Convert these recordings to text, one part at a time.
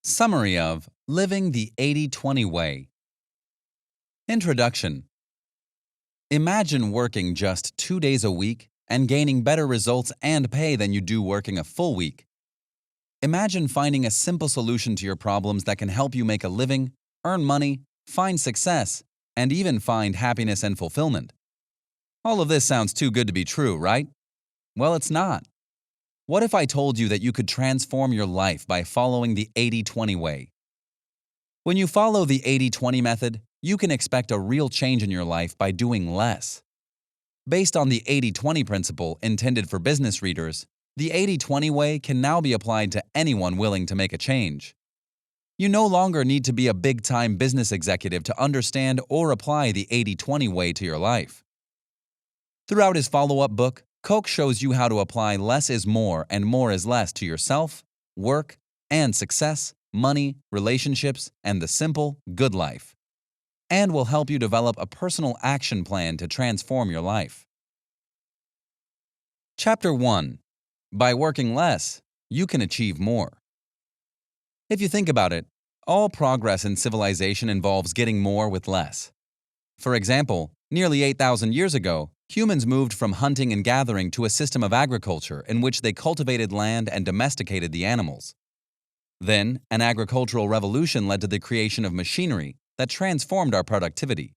Summary of Living the 80-20 Way. Introduction. Imagine working just 2 days a week and gaining better results and pay than you do working a full week. Imagine finding a simple solution to your problems that can help you make a living, earn money, find success, and even find happiness and fulfillment. All of this sounds too good to be true, right? Well, it's not. What if I told you that you could transform your life by following the 80-20 way? When you follow the 80-20 method, you can expect a real change in your life by doing less. Based on the 80-20 principle intended for business readers, the 80-20 way can now be applied to anyone willing to make a change. You no longer need to be a big-time business executive to understand or apply the 80-20 way to your life. Throughout his follow-up book, Koch shows you how to apply less is more and more is less to yourself, work, and success, money, relationships, and the simple, good life, and will help you develop a personal action plan to transform your life. Chapter 1. By working less, you can achieve more. If you think about it, all progress in civilization involves getting more with less. For example, nearly 8,000 years ago, humans moved from hunting and gathering to a system of agriculture in which they cultivated land and domesticated the animals. Then, an agricultural revolution led to the creation of machinery that transformed our productivity.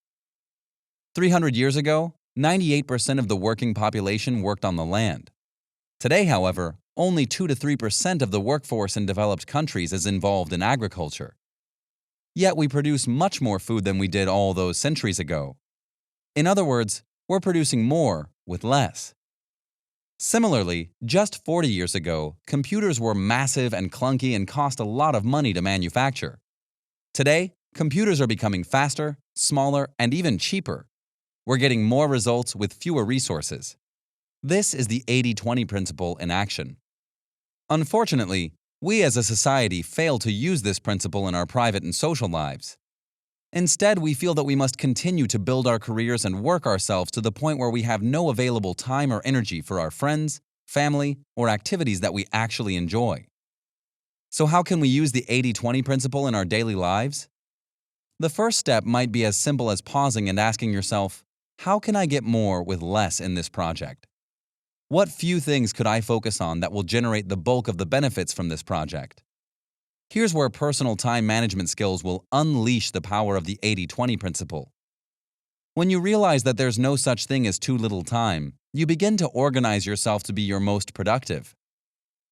300 years ago, 98% of the working population worked on the land. Today, however, only 2 to 3% of the workforce in developed countries is involved in agriculture. Yet we produce much more food than we did all those centuries ago. In other words, we're producing more with less. Similarly, just 40 years ago, computers were massive and clunky and cost a lot of money to manufacture. Today, computers are becoming faster, smaller, and even cheaper. We're getting more results with fewer resources. This is the 80-20 principle in action. Unfortunately, we as a society fail to use this principle in our private and social lives. Instead, we feel that we must continue to build our careers and work ourselves to the point where we have no available time or energy for our friends, family, or activities that we actually enjoy. So how can we use the 80-20 principle in our daily lives? The first step might be as simple as pausing and asking yourself, how can I get more with less in this project? What few things could I focus on that will generate the bulk of the benefits from this project? Here's where personal time management skills will unleash the power of the 80-20 principle. When you realize that there's no such thing as too little time, you begin to organize yourself to be your most productive.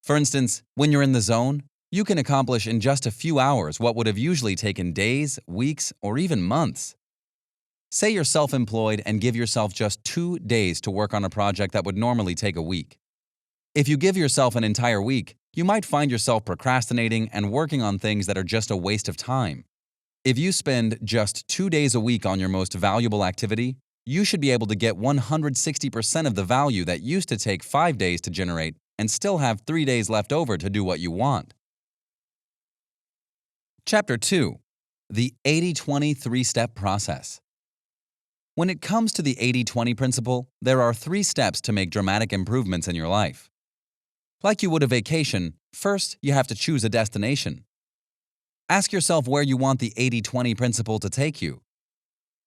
For instance, when you're in the zone, you can accomplish in just a few hours what would have usually taken days, weeks, or even months. Say you're self-employed and give yourself just 2 days to work on a project that would normally take a week. If you give yourself an entire week, you might find yourself procrastinating and working on things that are just a waste of time. If you spend just 2 days a week on your most valuable activity, you should be able to get 160% of the value that used to take 5 days to generate and still have 3 days left over to do what you want. Chapter 2. The 80-20 3-step process. When it comes to the 80-20 principle, there are 3 steps to make dramatic improvements in your life. Like you would a vacation, first you have to choose a destination. Ask yourself where you want the 80-20 principle to take you.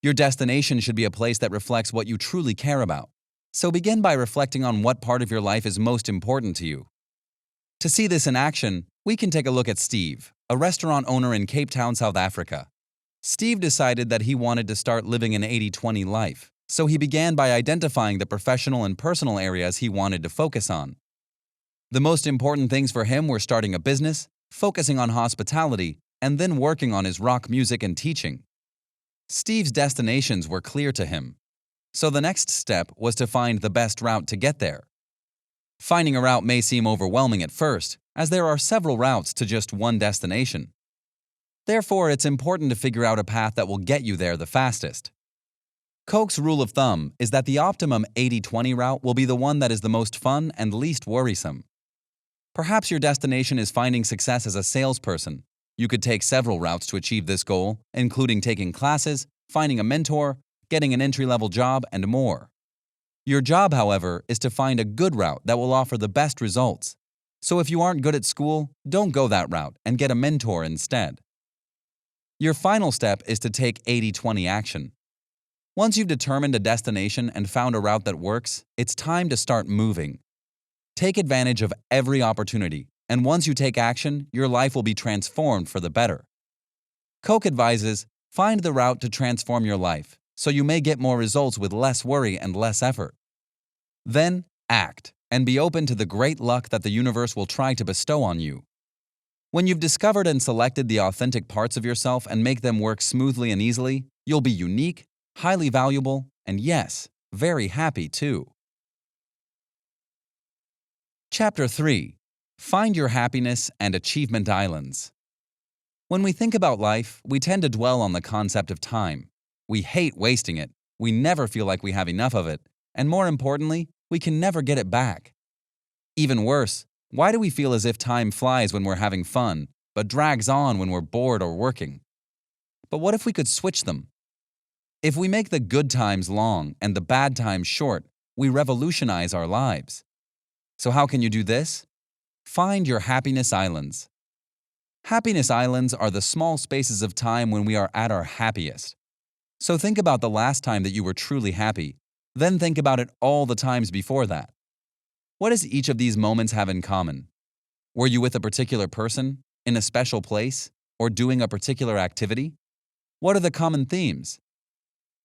Your destination should be a place that reflects what you truly care about. So begin by reflecting on what part of your life is most important to you. To see this in action, we can take a look at Steve, a restaurant owner in Cape Town, South Africa. Steve decided that he wanted to start living an 80-20 life, so he began by identifying the professional and personal areas he wanted to focus on. The most important things for him were starting a business, focusing on hospitality, and then working on his rock music and teaching. Steve's destinations were clear to him, so the next step was to find the best route to get there. Finding a route may seem overwhelming at first, as there are several routes to just one destination. Therefore, it's important to figure out a path that will get you there the fastest. Koch's rule of thumb is that the optimum 80-20 route will be the one that is the most fun and least worrisome. Perhaps your destination is finding success as a salesperson. You could take several routes to achieve this goal, including taking classes, finding a mentor, getting an entry-level job, and more. Your job, however, is to find a good route that will offer the best results. So if you aren't good at school, don't go that route and get a mentor instead. Your final step is to take 80-20 action. Once you've determined a destination and found a route that works, it's time to start moving. Take advantage of every opportunity, and once you take action, your life will be transformed for the better. Koch advises, find the route to transform your life, so you may get more results with less worry and less effort. Then, act, and be open to the great luck that the universe will try to bestow on you. When you've discovered and selected the authentic parts of yourself and make them work smoothly and easily, you'll be unique, highly valuable, and yes, very happy too. Chapter 3. Find your happiness and achievement islands. When we think about life, we tend to dwell on the concept of time. We hate wasting it, we never feel like we have enough of it, and more importantly, we can never get it back. Even worse, why do we feel as if time flies when we're having fun, but drags on when we're bored or working? But what if we could switch them? If we make the good times long and the bad times short, we revolutionize our lives. So how can you do this? Find your happiness islands. Happiness islands are the small spaces of time when we are at our happiest. So think about the last time that you were truly happy, then think about it all the times before that. What does each of these moments have in common? Were you with a particular person, in a special place, or doing a particular activity? What are the common themes?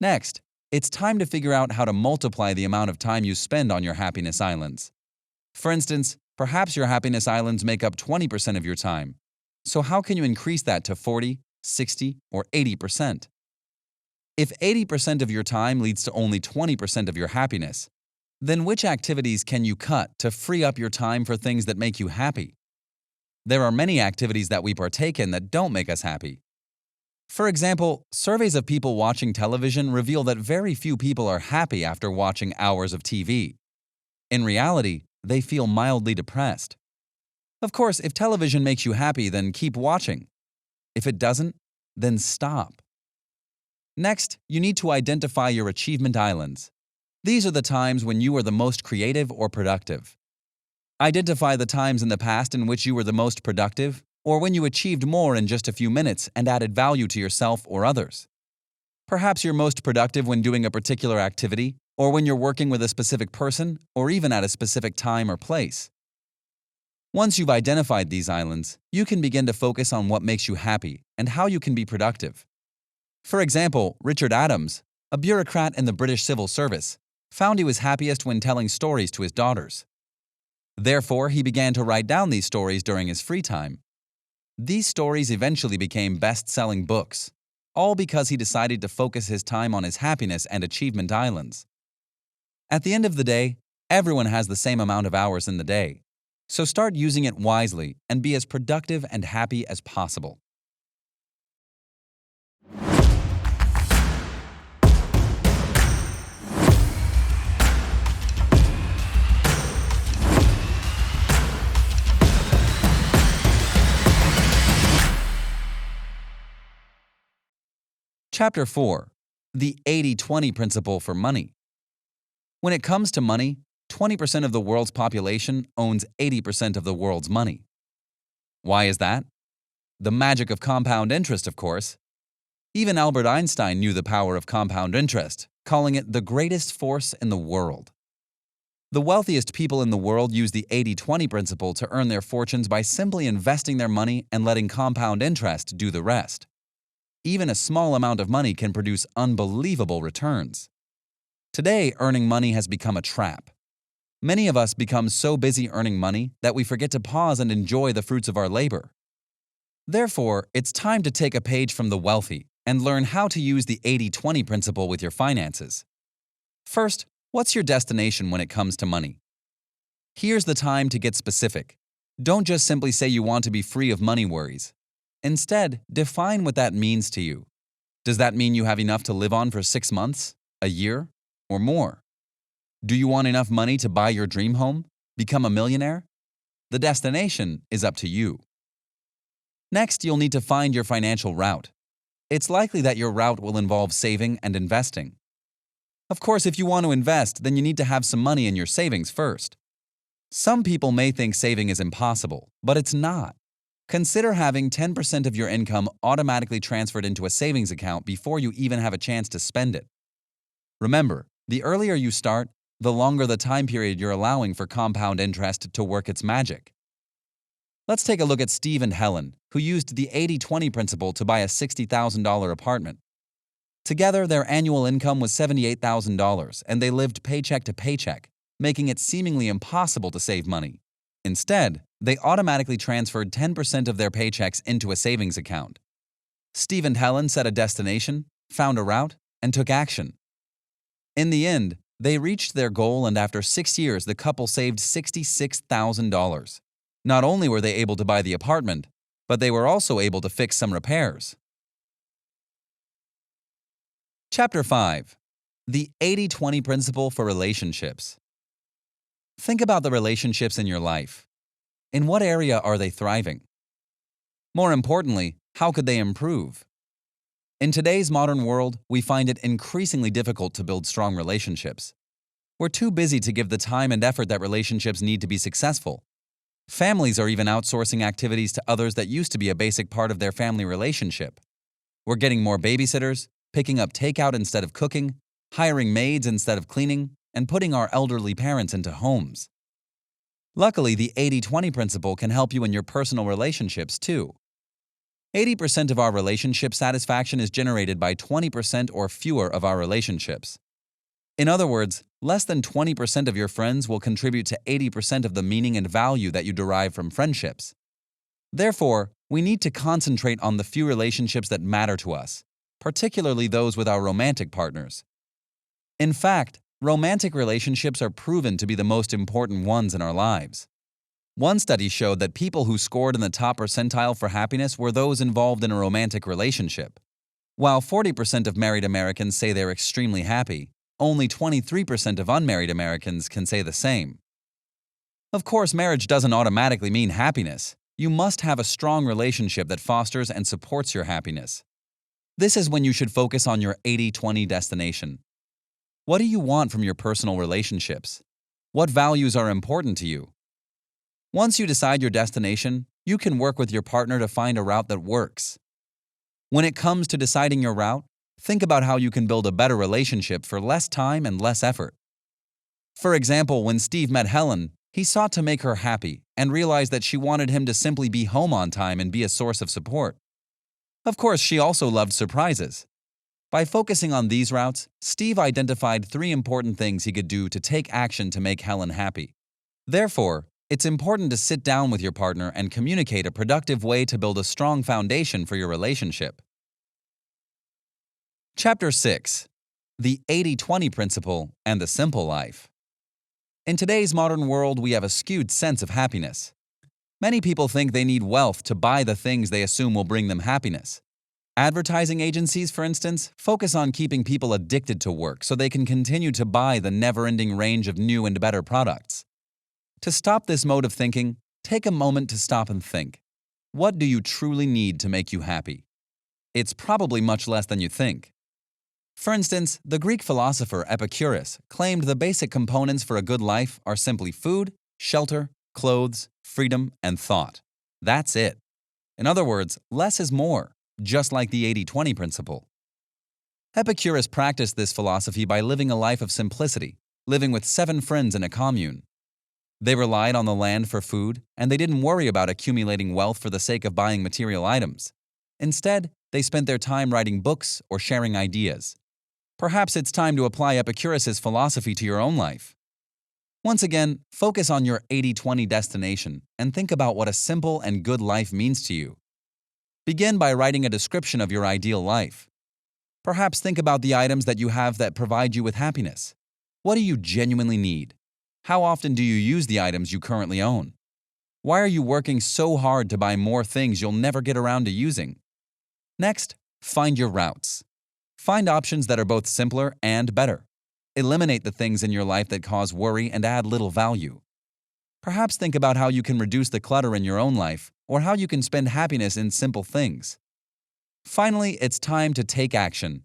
Next, it's time to figure out how to multiply the amount of time you spend on your happiness islands. For instance, perhaps your happiness islands make up 20% of your time. So how can you increase that to 40, 60, or 80%? If 80% of your time leads to only 20% of your happiness, then which activities can you cut to free up your time for things that make you happy? There are many activities that we partake in that don't make us happy. For example, surveys of people watching television reveal that very few people are happy after watching hours of TV. In reality, they feel mildly depressed. Of course, if television makes you happy, then keep watching. If it doesn't, then stop. Next, you need to identify your achievement islands. These are the times when you are the most creative or productive. Identify the times in the past in which you were the most productive, or when you achieved more in just a few minutes and added value to yourself or others. Perhaps you're most productive when doing a particular activity, or when you're working with a specific person, or even at a specific time or place. Once you've identified these islands, you can begin to focus on what makes you happy and how you can be productive. For example, Richard Adams, a bureaucrat in the British Civil Service, found he was happiest when telling stories to his daughters. Therefore, he began to write down these stories during his free time. These stories eventually became best-selling books, all because he decided to focus his time on his happiness and achievement islands. At the end of the day, everyone has the same amount of hours in the day. So start using it wisely and be as productive and happy as possible. Chapter 4. The 80-20 Principle for Money. When it comes to money, 20% of the world's population owns 80% of the world's money. Why is that? The magic of compound interest, of course. Even Albert Einstein knew the power of compound interest, calling it the greatest force in the world. The wealthiest people in the world use the 80-20 principle to earn their fortunes by simply investing their money and letting compound interest do the rest. Even a small amount of money can produce unbelievable returns. Today, earning money has become a trap. Many of us become so busy earning money that we forget to pause and enjoy the fruits of our labor. Therefore, it's time to take a page from the wealthy and learn how to use the 80-20 principle with your finances. First, what's your destination when it comes to money? Here's the time to get specific. Don't just simply say you want to be free of money worries. Instead, define what that means to you. Does that mean you have enough to live on for 6 months, a year, or more? Do you want enough money to buy your dream home, become a millionaire? The destination is up to you. Next, you'll need to find your financial route. It's likely that your route will involve saving and investing. Of course, if you want to invest, then you need to have some money in your savings first. Some people may think saving is impossible, but it's not. Consider having 10% of your income automatically transferred into a savings account before you even have a chance to spend it. Remember, the earlier you start, the longer the time period you're allowing for compound interest to work its magic. Let's take a look at Steve and Helen, who used the 80-20 principle to buy a $60,000 apartment. Together, their annual income was $78,000, and they lived paycheck to paycheck, making it seemingly impossible to save money. Instead, they automatically transferred 10% of their paychecks into a savings account. Steve and Helen set a destination, found a route, and took action. In the end, they reached their goal, and after 6 years, the couple saved $66,000. Not only were they able to buy the apartment, but they were also able to fix some repairs. Chapter 5. The 80-20 Principle for Relationships. Think about the relationships in your life. In what area are they thriving? More importantly, how could they improve? In today's modern world, we find it increasingly difficult to build strong relationships. We're too busy to give the time and effort that relationships need to be successful. Families are even outsourcing activities to others that used to be a basic part of their family relationship. We're getting more babysitters, picking up takeout instead of cooking, hiring maids instead of cleaning, and putting our elderly parents into homes. Luckily, the 80-20 principle can help you in your personal relationships too. 80% of our relationship satisfaction is generated by 20% or fewer of our relationships. In other words, less than 20% of your friends will contribute to 80% of the meaning and value that you derive from friendships. Therefore, we need to concentrate on the few relationships that matter to us, particularly those with our romantic partners. In fact, romantic relationships are proven to be the most important ones in our lives. One study showed that people who scored in the top percentile for happiness were those involved in a romantic relationship. While 40% of married Americans say they're extremely happy, only 23% of unmarried Americans can say the same. Of course, marriage doesn't automatically mean happiness. You must have a strong relationship that fosters and supports your happiness. This is when you should focus on your 80-20 destination. What do you want from your personal relationships? What values are important to you? Once you decide your destination, you can work with your partner to find a route that works. When it comes to deciding your route, think about how you can build a better relationship for less time and less effort. For example, when Steve met Helen, he sought to make her happy and realized that she wanted him to simply be home on time and be a source of support. Of course, she also loved surprises. By focusing on these routes, Steve identified 3 important things he could do to take action to make Helen happy. Therefore, it's important to sit down with your partner and communicate a productive way to build a strong foundation for your relationship. Chapter 6. The 80-20 Principle and the Simple Life. In today's modern world, we have a skewed sense of happiness. Many people think they need wealth to buy the things they assume will bring them happiness. Advertising agencies, for instance, focus on keeping people addicted to work so they can continue to buy the never-ending range of new and better products. To stop this mode of thinking, take a moment to stop and think. What do you truly need to make you happy? It's probably much less than you think. For instance, the Greek philosopher Epicurus claimed the basic components for a good life are simply food, shelter, clothes, freedom, and thought. That's it. In other words, less is more, just like the 80-20 principle. Epicurus practiced this philosophy by living a life of simplicity, living with 7 friends in a commune. They relied on the land for food, and they didn't worry about accumulating wealth for the sake of buying material items. Instead, they spent their time writing books or sharing ideas. Perhaps it's time to apply Epicurus's philosophy to your own life. Once again, focus on your 80-20 destination and think about what a simple and good life means to you. Begin by writing a description of your ideal life. Perhaps think about the items that you have that provide you with happiness. What do you genuinely need? How often do you use the items you currently own? Why are you working so hard to buy more things you'll never get around to using? Next, find your routes. Find options that are both simpler and better. Eliminate the things in your life that cause worry and add little value. Perhaps think about how you can reduce the clutter in your own life or how you can spend happiness in simple things. Finally, it's time to take action.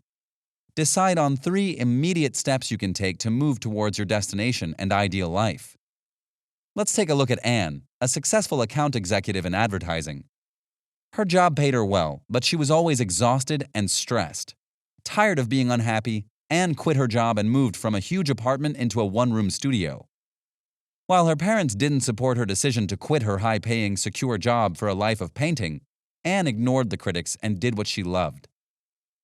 Decide on 3 immediate steps you can take to move towards your destination and ideal life. Let's take a look at Anne, a successful account executive in advertising. Her job paid her well, but she was always exhausted and stressed. Tired of being unhappy, Anne quit her job and moved from a huge apartment into a one-room studio. While her parents didn't support her decision to quit her high-paying, secure job for a life of painting, Anne ignored the critics and did what she loved.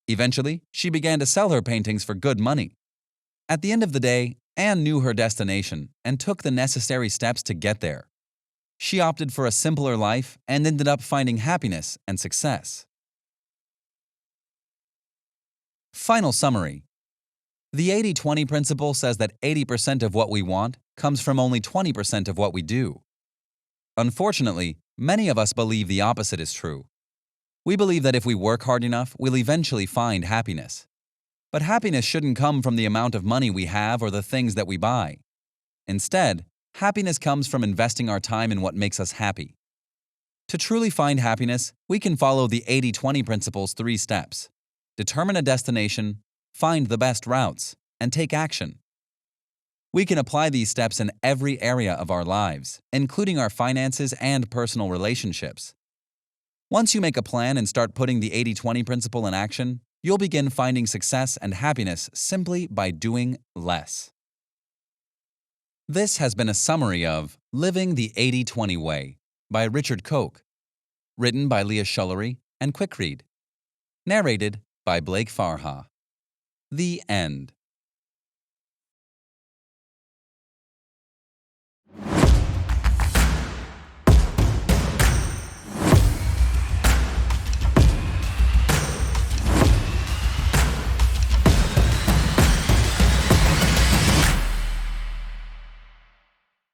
Eventually, she began to sell her paintings for good money. At the end of the day, Anne knew her destination and took the necessary steps to get there. She opted for a simpler life and ended up finding happiness and success. Final summary. The 80-20 principle says that 80% of what we want comes from only 20% of what we do. Unfortunately, many of us believe the opposite is true. We believe that if we work hard enough, we'll eventually find happiness. But happiness shouldn't come from the amount of money we have or the things that we buy. Instead, happiness comes from investing our time in what makes us happy. To truly find happiness, we can follow the 80-20 principle's 3 steps. Determine a destination, find the best routes, and take action. We can apply these steps in every area of our lives, including our finances and personal relationships. Once you make a plan and start putting the 80-20 principle in action, you'll begin finding success and happiness simply by doing less. This has been a summary of Living the 80-20 Way by Richard Koch, written by Leah Schullery and Quick Read, narrated by Blake Farha. The end.